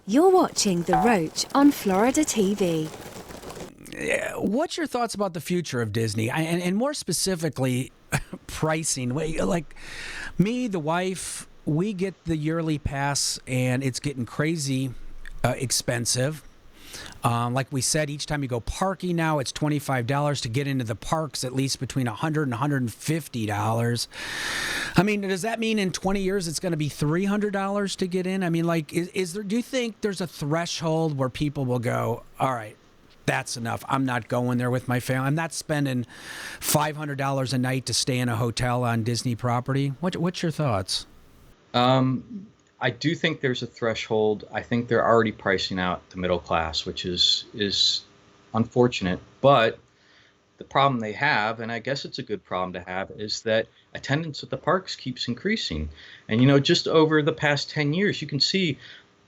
You're watching The Roach on Florida TV. What's your thoughts about the future of Disney? And more specifically, pricing? Like me, the wife, we get the yearly pass, and it's getting crazy expensive. Like we said, each time you go parking now, it's $25 to get into the parks, at least between $100 and $150. I mean, does that mean in 20 years it's going to be $300 to get in? I mean, like, is there? Do you think there's a threshold where people will go, all right, that's enough. I'm not going there with my family. I'm not spending $500 a night to stay in a hotel on Disney property. What's your thoughts? I do think there's a threshold. I think they're already pricing out the middle class, which is unfortunate. But the problem they have, and I guess it's a good problem to have, is that attendance at the parks keeps increasing. And, just over the past 10 years, you can see,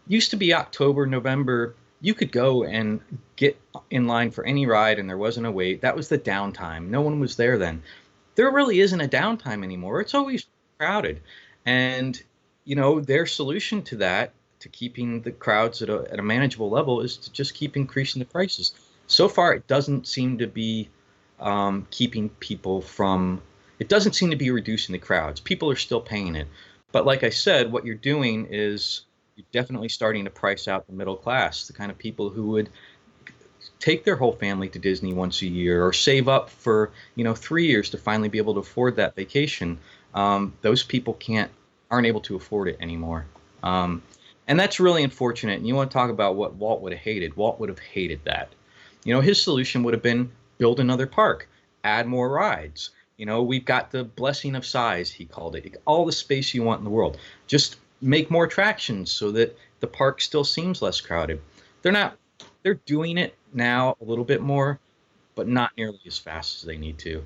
used to be October, November, you could go and get in line for any ride and there wasn't a wait. That was the downtime. No one was there then. There really isn't a downtime anymore. It's always crowded. And their solution to that, to keeping the crowds at a manageable level, is to just keep increasing the prices. So far, it doesn't seem to be keeping people from. It doesn't seem to be reducing the crowds. People are still paying it. But like I said, what you're doing is you're definitely starting to price out the middle class, the kind of people who would take their whole family to Disney once a year, or save up for 3 years to finally be able to afford that vacation. Those people aren't able to afford it anymore. And that's really unfortunate. And you want to talk about what Walt would have hated. Walt would have hated that. His solution would have been build another park, add more rides. We've got the blessing of size, he called it. All the space you want in the world. Just make more attractions so that the park still seems less crowded. They're doing it now a little bit more, but not nearly as fast as they need to.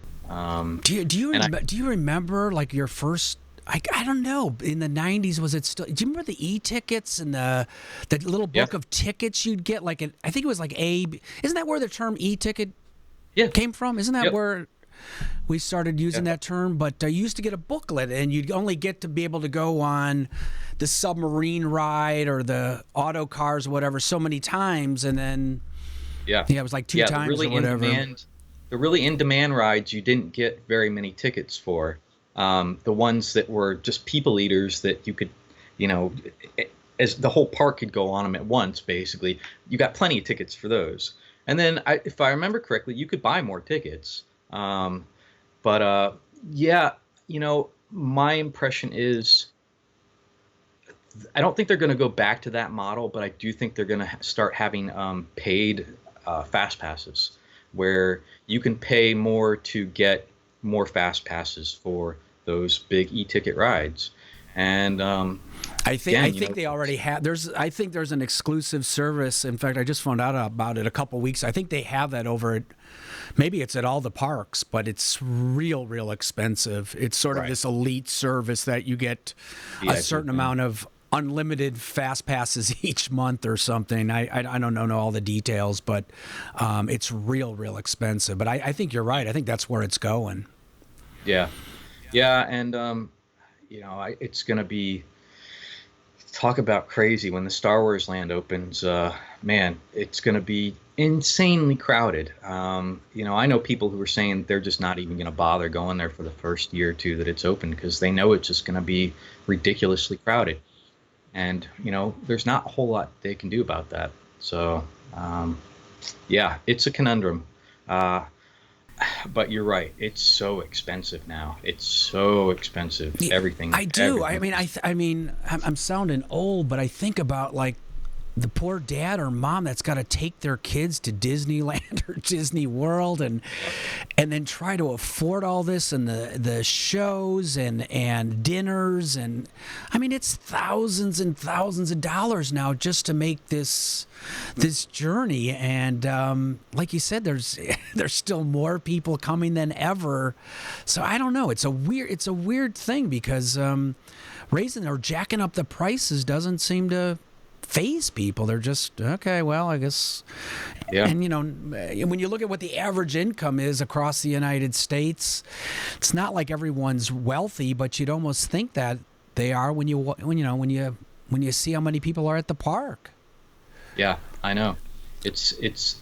Do you remember like your first? I don't know. In the 90s, was it still? Do you remember the e-tickets and the little book of tickets you'd get? I think it was like Isn't that where the term e-ticket came from? Isn't that where we started using that term? But you used to get a booklet, and you'd only get to be able to go on the submarine ride or the auto cars or whatever so many times, and then it was like two times really or whatever. The really in-demand rides you didn't get very many tickets for. The ones that were just people eaters that you could, as the whole park could go on them at once, basically, you got plenty of tickets for those. And then, if I remember correctly, you could buy more tickets. My impression is, I don't think they're going to go back to that model, but I do think they're going to start having paid fast passes, where you can pay more to get more fast passes for those big e-ticket rides. And I think they already have. I think there's an exclusive service. In fact, I just found out about it a couple weeks. I think they have that over at, maybe it's at all the parks, but it's real expensive. It's sort of this elite service that you get a certain amount of unlimited fast passes each month or something. I don't know all the details, but it's real expensive. But I think you're right. I think that's where it's going. Yeah, and it's going to be, talk about crazy when the Star Wars land opens. Man, it's going to be insanely crowded. I know people who are saying they're just not even going to bother going there for the first year or two that it's open, because they know it's just going to be ridiculously crowded. And, there's not a whole lot they can do about that. So, it's a conundrum. But you're right. It's so expensive now. It's so expensive. Everything. I do. Everything. I'm sounding old, but I think about like the poor dad or mom that's got to take their kids to Disneyland or Disney World and then try to afford all this and the shows and dinners, and it's thousands and thousands of dollars now just to make this journey. And like you said, there's still more people coming than ever. So I don't know. It's a weird thing, because raising or jacking up the prices doesn't seem to phase people. They're just, okay, well, I guess. Yeah. And when you look at what the average income is across the United States, it's not like everyone's wealthy, but you'd almost think that they are when you see how many people are at the park. Yeah, I know. It's.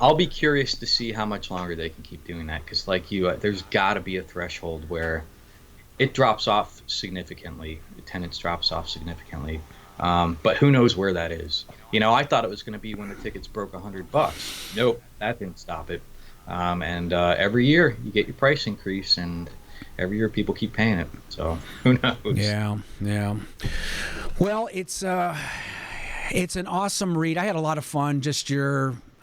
I'll be curious to see how much longer they can keep doing that, because like you, there's got to be a threshold where it drops off significantly. Attendance drops off significantly. But who knows where that is? I thought it was going to be when the tickets broke $100. Nope, that didn't stop it. And every year you get your price increase, and every year people keep paying it. So who knows? Yeah, yeah. Well, it's an awesome read. I had a lot of fun. Just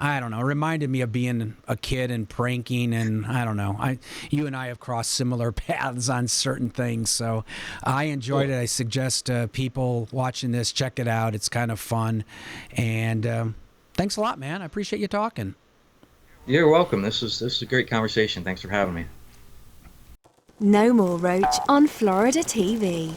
I don't know, reminded me of being a kid and pranking, and I don't know. You and I have crossed similar paths on certain things, so I enjoyed it. I suggest people watching this check it out. It's kind of fun, and thanks a lot, man. I appreciate you talking. You're welcome. This is a great conversation. Thanks for having me. No more Roach on Florida TV.